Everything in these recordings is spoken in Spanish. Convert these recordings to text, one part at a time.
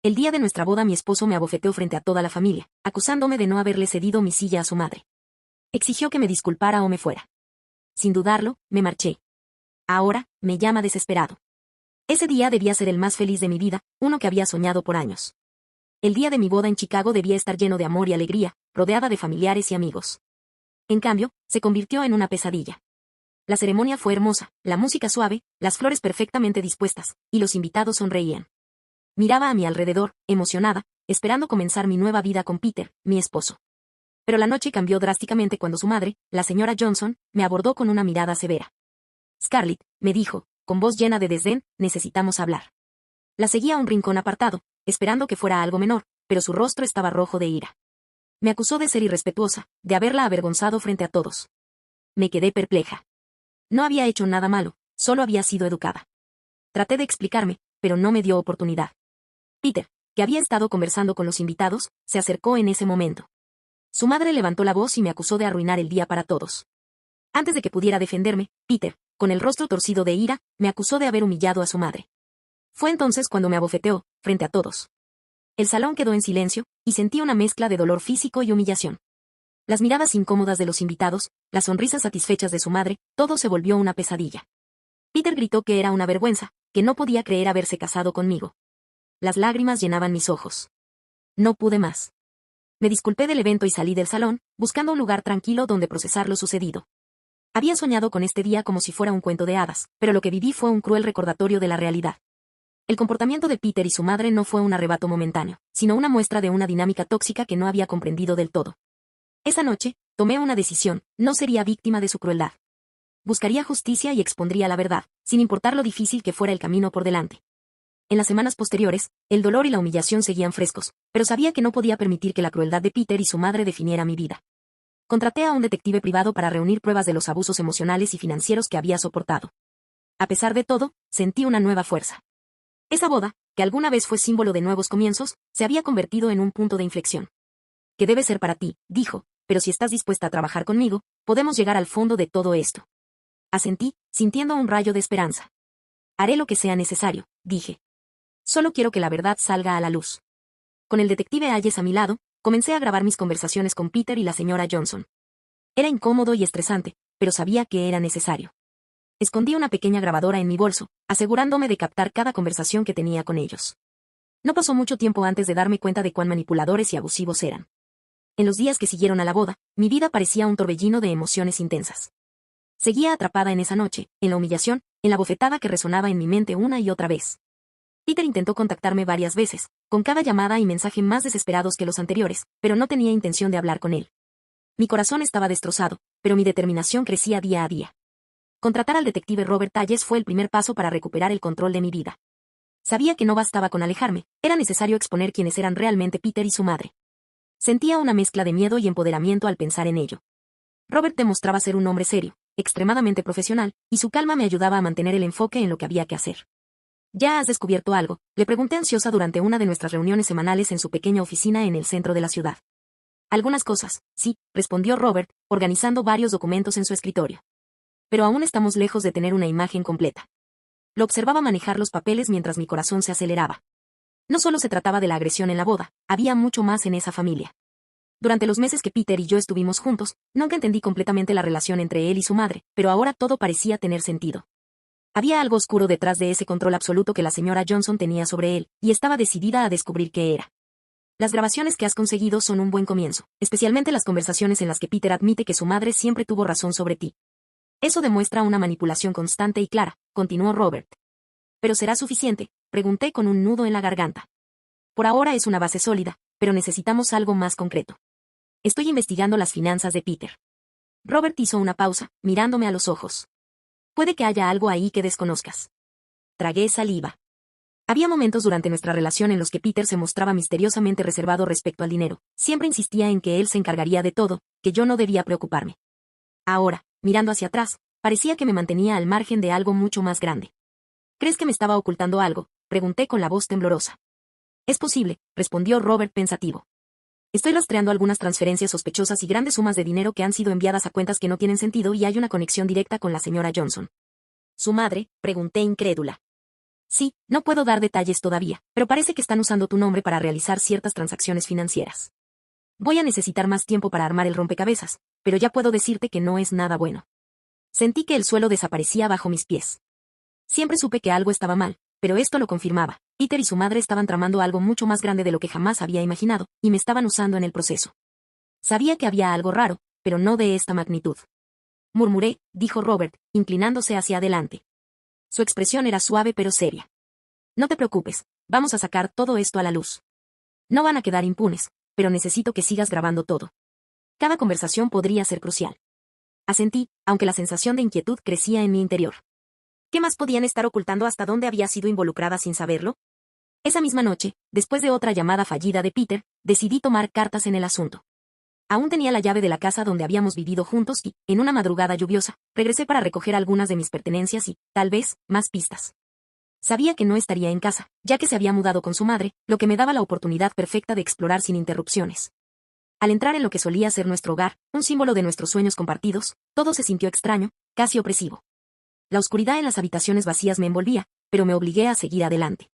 El día de nuestra boda mi esposo me abofeteó frente a toda la familia, acusándome de no haberle cedido mi silla a su madre. Exigió que me disculpara o me fuera. Sin dudarlo, me marché. Ahora, me llama desesperado. Ese día debía ser el más feliz de mi vida, uno que había soñado por años. El día de mi boda en Chicago debía estar lleno de amor y alegría, rodeada de familiares y amigos. En cambio, se convirtió en una pesadilla. La ceremonia fue hermosa, la música suave, las flores perfectamente dispuestas, y los invitados sonreían. Miraba a mi alrededor, emocionada, esperando comenzar mi nueva vida con Peter, mi esposo. Pero la noche cambió drásticamente cuando su madre, la señora Johnson, me abordó con una mirada severa. Scarlett, me dijo, con voz llena de desdén, necesitamos hablar. La seguí a un rincón apartado, esperando que fuera algo menor, pero su rostro estaba rojo de ira. Me acusó de ser irrespetuosa, de haberla avergonzado frente a todos. Me quedé perpleja. No había hecho nada malo, solo había sido educada. Traté de explicarme, pero no me dio oportunidad. Peter, que había estado conversando con los invitados, se acercó en ese momento. Su madre levantó la voz y me acusó de arruinar el día para todos. Antes de que pudiera defenderme, Peter, con el rostro torcido de ira, me acusó de haber humillado a su madre. Fue entonces cuando me abofeteó, frente a todos. El salón quedó en silencio, y sentí una mezcla de dolor físico y humillación. Las miradas incómodas de los invitados, las sonrisas satisfechas de su madre, todo se volvió una pesadilla. Peter gritó que era una vergüenza, que no podía creer haberse casado conmigo. Las lágrimas llenaban mis ojos. No pude más. Me disculpé del evento y salí del salón, buscando un lugar tranquilo donde procesar lo sucedido. Había soñado con este día como si fuera un cuento de hadas, pero lo que viví fue un cruel recordatorio de la realidad. El comportamiento de Peter y su madre no fue un arrebato momentáneo, sino una muestra de una dinámica tóxica que no había comprendido del todo. Esa noche, tomé una decisión, no sería víctima de su crueldad. Buscaría justicia y expondría la verdad, sin importar lo difícil que fuera el camino por delante. En las semanas posteriores, el dolor y la humillación seguían frescos, pero sabía que no podía permitir que la crueldad de Peter y su madre definiera mi vida. Contraté a un detective privado para reunir pruebas de los abusos emocionales y financieros que había soportado. A pesar de todo, sentí una nueva fuerza. Esa boda, que alguna vez fue símbolo de nuevos comienzos, se había convertido en un punto de inflexión. Que debe ser para ti, dijo, pero si estás dispuesta a trabajar conmigo, podemos llegar al fondo de todo esto. Asentí, sintiendo un rayo de esperanza. Haré lo que sea necesario, dije. Solo quiero que la verdad salga a la luz. Con el detective Hayes a mi lado, comencé a grabar mis conversaciones con Peter y la señora Johnson. Era incómodo y estresante, pero sabía que era necesario. Escondí una pequeña grabadora en mi bolso, asegurándome de captar cada conversación que tenía con ellos. No pasó mucho tiempo antes de darme cuenta de cuán manipuladores y abusivos eran. En los días que siguieron a la boda, mi vida parecía un torbellino de emociones intensas. Seguía atrapada en esa noche, en la humillación, en la bofetada que resonaba en mi mente una y otra vez. Peter intentó contactarme varias veces, con cada llamada y mensaje más desesperados que los anteriores, pero no tenía intención de hablar con él. Mi corazón estaba destrozado, pero mi determinación crecía día a día. Contratar al detective Robert Hayes fue el primer paso para recuperar el control de mi vida. Sabía que no bastaba con alejarme, era necesario exponer quiénes eran realmente Peter y su madre. Sentía una mezcla de miedo y empoderamiento al pensar en ello. Robert demostraba ser un hombre serio, extremadamente profesional, y su calma me ayudaba a mantener el enfoque en lo que había que hacer. ¿Ya has descubierto algo?, le pregunté ansiosa durante una de nuestras reuniones semanales en su pequeña oficina en el centro de la ciudad. Algunas cosas, sí, respondió Robert, organizando varios documentos en su escritorio. Pero aún estamos lejos de tener una imagen completa. Lo observaba manejar los papeles mientras mi corazón se aceleraba. No solo se trataba de la agresión en la boda, había mucho más en esa familia. Durante los meses que Peter y yo estuvimos juntos, nunca entendí completamente la relación entre él y su madre, pero ahora todo parecía tener sentido. Había algo oscuro detrás de ese control absoluto que la señora Johnson tenía sobre él, y estaba decidida a descubrir qué era. Las grabaciones que has conseguido son un buen comienzo, especialmente las conversaciones en las que Peter admite que su madre siempre tuvo razón sobre ti. Eso demuestra una manipulación constante y clara, continuó Robert. ¿Pero será suficiente?, pregunté con un nudo en la garganta. Por ahora es una base sólida, pero necesitamos algo más concreto. Estoy investigando las finanzas de Peter. Robert hizo una pausa, mirándome a los ojos. Puede que haya algo ahí que desconozcas. Tragué saliva. Había momentos durante nuestra relación en los que Peter se mostraba misteriosamente reservado respecto al dinero. Siempre insistía en que él se encargaría de todo, que yo no debía preocuparme. Ahora, mirando hacia atrás, parecía que me mantenía al margen de algo mucho más grande. ¿Crees que me estaba ocultando algo?, pregunté con la voz temblorosa. Es posible, respondió Robert pensativo. Estoy rastreando algunas transferencias sospechosas y grandes sumas de dinero que han sido enviadas a cuentas que no tienen sentido y hay una conexión directa con la señora Johnson. ¿Su madre?, pregunté incrédula. Sí, no puedo dar detalles todavía, pero parece que están usando tu nombre para realizar ciertas transacciones financieras. Voy a necesitar más tiempo para armar el rompecabezas, pero ya puedo decirte que no es nada bueno. Sentí que el suelo desaparecía bajo mis pies. Siempre supe que algo estaba mal, pero esto lo confirmaba. Peter y su madre estaban tramando algo mucho más grande de lo que jamás había imaginado, y me estaban usando en el proceso. Sabía que había algo raro, pero no de esta magnitud. Murmuré, dijo Robert, inclinándose hacia adelante. Su expresión era suave pero seria. No te preocupes, vamos a sacar todo esto a la luz. No van a quedar impunes, pero necesito que sigas grabando todo. Cada conversación podría ser crucial. Asentí, aunque la sensación de inquietud crecía en mi interior. ¿Qué más podían estar ocultando hasta dónde había sido involucrada sin saberlo? Esa misma noche, después de otra llamada fallida de Peter, decidí tomar cartas en el asunto. Aún tenía la llave de la casa donde habíamos vivido juntos y, en una madrugada lluviosa, regresé para recoger algunas de mis pertenencias y, tal vez, más pistas. Sabía que no estaría en casa, ya que se había mudado con su madre, lo que me daba la oportunidad perfecta de explorar sin interrupciones. Al entrar en lo que solía ser nuestro hogar, un símbolo de nuestros sueños compartidos, todo se sintió extraño, casi opresivo. La oscuridad en las habitaciones vacías me envolvía, pero me obligué a seguir adelante.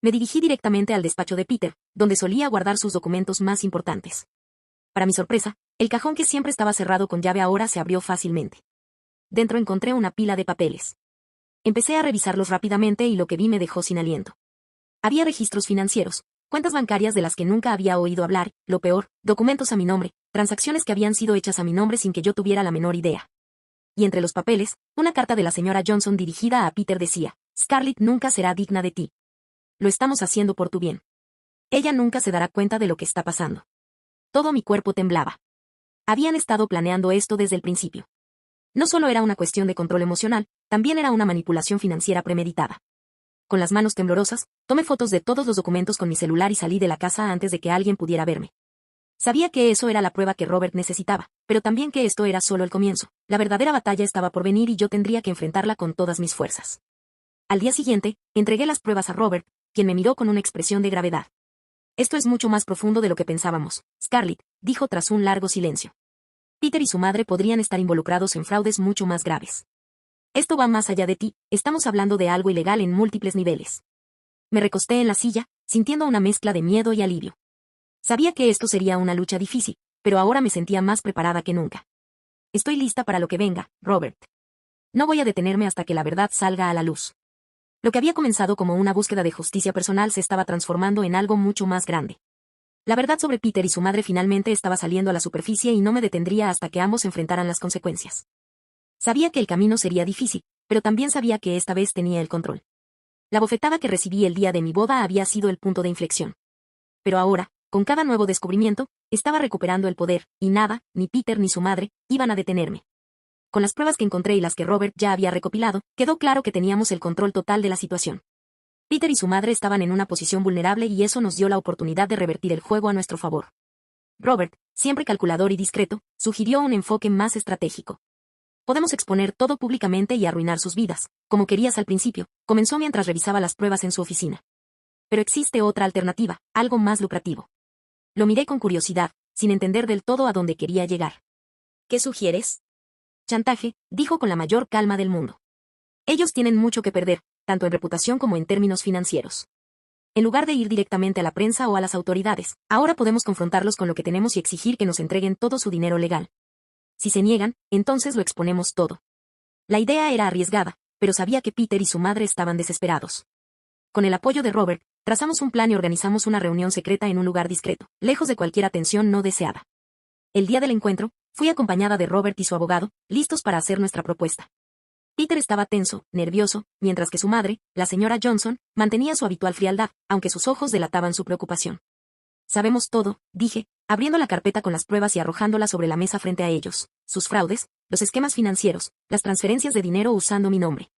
Me dirigí directamente al despacho de Peter, donde solía guardar sus documentos más importantes. Para mi sorpresa, el cajón que siempre estaba cerrado con llave ahora se abrió fácilmente. Dentro encontré una pila de papeles. Empecé a revisarlos rápidamente y lo que vi me dejó sin aliento. Había registros financieros, cuentas bancarias de las que nunca había oído hablar, lo peor, documentos a mi nombre, transacciones que habían sido hechas a mi nombre sin que yo tuviera la menor idea. Y entre los papeles, una carta de la señora Johnson dirigida a Peter decía: Scarlett nunca será digna de ti. Lo estamos haciendo por tu bien. Ella nunca se dará cuenta de lo que está pasando. Todo mi cuerpo temblaba. Habían estado planeando esto desde el principio. No solo era una cuestión de control emocional, también era una manipulación financiera premeditada. Con las manos temblorosas, tomé fotos de todos los documentos con mi celular y salí de la casa antes de que alguien pudiera verme. Sabía que eso era la prueba que Robert necesitaba, pero también que esto era solo el comienzo. La verdadera batalla estaba por venir y yo tendría que enfrentarla con todas mis fuerzas. Al día siguiente, entregué las pruebas a Robert, quien me miró con una expresión de gravedad. Esto es mucho más profundo de lo que pensábamos, Scarlett, dijo tras un largo silencio. Peter y su madre podrían estar involucrados en fraudes mucho más graves. Esto va más allá de ti, estamos hablando de algo ilegal en múltiples niveles. Me recosté en la silla, sintiendo una mezcla de miedo y alivio. Sabía que esto sería una lucha difícil, pero ahora me sentía más preparada que nunca. Estoy lista para lo que venga, Robert. No voy a detenerme hasta que la verdad salga a la luz. Lo que había comenzado como una búsqueda de justicia personal se estaba transformando en algo mucho más grande. La verdad sobre Peter y su madre finalmente estaba saliendo a la superficie y no me detendría hasta que ambos enfrentaran las consecuencias. Sabía que el camino sería difícil, pero también sabía que esta vez tenía el control. La bofetada que recibí el día de mi boda había sido el punto de inflexión. Pero ahora, con cada nuevo descubrimiento, estaba recuperando el poder, y nada, ni Peter ni su madre, iban a detenerme. Con las pruebas que encontré y las que Robert ya había recopilado, quedó claro que teníamos el control total de la situación. Peter y su madre estaban en una posición vulnerable y eso nos dio la oportunidad de revertir el juego a nuestro favor. Robert, siempre calculador y discreto, sugirió un enfoque más estratégico. Podemos exponer todo públicamente y arruinar sus vidas, como querías al principio, comenzó mientras revisaba las pruebas en su oficina. Pero existe otra alternativa, algo más lucrativo. Lo miré con curiosidad, sin entender del todo a dónde quería llegar. ¿Qué sugieres? Chantaje, dijo con la mayor calma del mundo. Ellos tienen mucho que perder, tanto en reputación como en términos financieros. En lugar de ir directamente a la prensa o a las autoridades, ahora podemos confrontarlos con lo que tenemos y exigir que nos entreguen todo su dinero legal. Si se niegan, entonces lo exponemos todo. La idea era arriesgada, pero sabía que Peter y su madre estaban desesperados. Con el apoyo de Robert, trazamos un plan y organizamos una reunión secreta en un lugar discreto, lejos de cualquier atención no deseada. El día del encuentro, fui acompañada de Robert y su abogado, listos para hacer nuestra propuesta. Peter estaba tenso, nervioso, mientras que su madre, la señora Johnson, mantenía su habitual frialdad, aunque sus ojos delataban su preocupación. Sabemos todo, dije, abriendo la carpeta con las pruebas y arrojándola sobre la mesa frente a ellos, sus fraudes, los esquemas financieros, las transferencias de dinero usando mi nombre.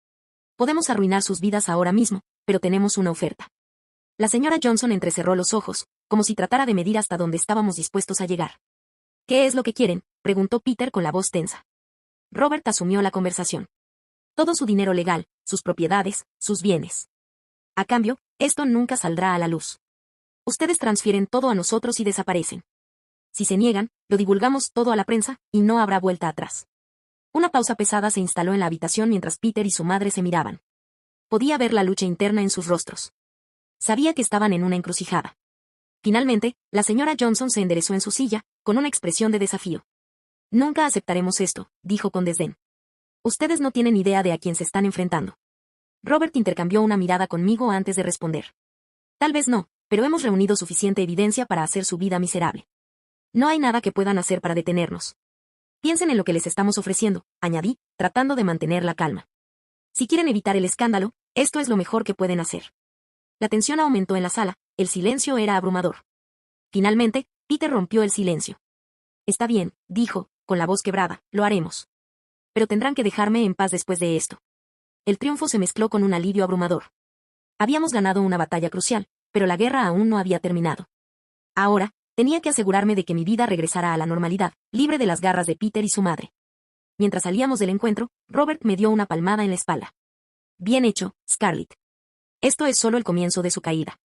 Podemos arruinar sus vidas ahora mismo, pero tenemos una oferta. La señora Johnson entrecerró los ojos, como si tratara de medir hasta dónde estábamos dispuestos a llegar. ¿Qué es lo que quieren?, preguntó Peter con la voz tensa. Robert asumió la conversación. Todo su dinero legal, sus propiedades, sus bienes. A cambio, esto nunca saldrá a la luz. Ustedes transfieren todo a nosotros y desaparecen. Si se niegan, lo divulgamos todo a la prensa, y no habrá vuelta atrás. Una pausa pesada se instaló en la habitación mientras Peter y su madre se miraban. podía ver la lucha interna en sus rostros. Sabía que estaban en una encrucijada. Finalmente, la señora Johnson se enderezó en su silla, con una expresión de desafío. Nunca aceptaremos esto, dijo con desdén. Ustedes no tienen idea de a quién se están enfrentando. Robert intercambió una mirada conmigo antes de responder. Tal vez no, pero hemos reunido suficiente evidencia para hacer su vida miserable. No hay nada que puedan hacer para detenernos. Piensen en lo que les estamos ofreciendo, añadí, tratando de mantener la calma. Si quieren evitar el escándalo, esto es lo mejor que pueden hacer. La tensión aumentó en la sala, el silencio era abrumador. Finalmente, Peter rompió el silencio. Está bien, dijo, con la voz quebrada, lo haremos. Pero tendrán que dejarme en paz después de esto. El triunfo se mezcló con un alivio abrumador. Habíamos ganado una batalla crucial, pero la guerra aún no había terminado. Ahora, tenía que asegurarme de que mi vida regresara a la normalidad, libre de las garras de Peter y su madre. Mientras salíamos del encuentro, Robert me dio una palmada en la espalda. Bien hecho, Scarlett. Esto es solo el comienzo de su caída.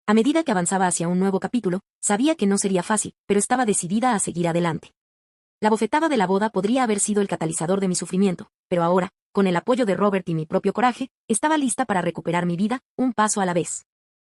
A medida que avanzaba hacia un nuevo capítulo, sabía que no sería fácil, pero estaba decidida a seguir adelante. La bofetada de la boda podría haber sido el catalizador de mi sufrimiento, pero ahora, con el apoyo de Robert y mi propio coraje, estaba lista para recuperar mi vida, un paso a la vez.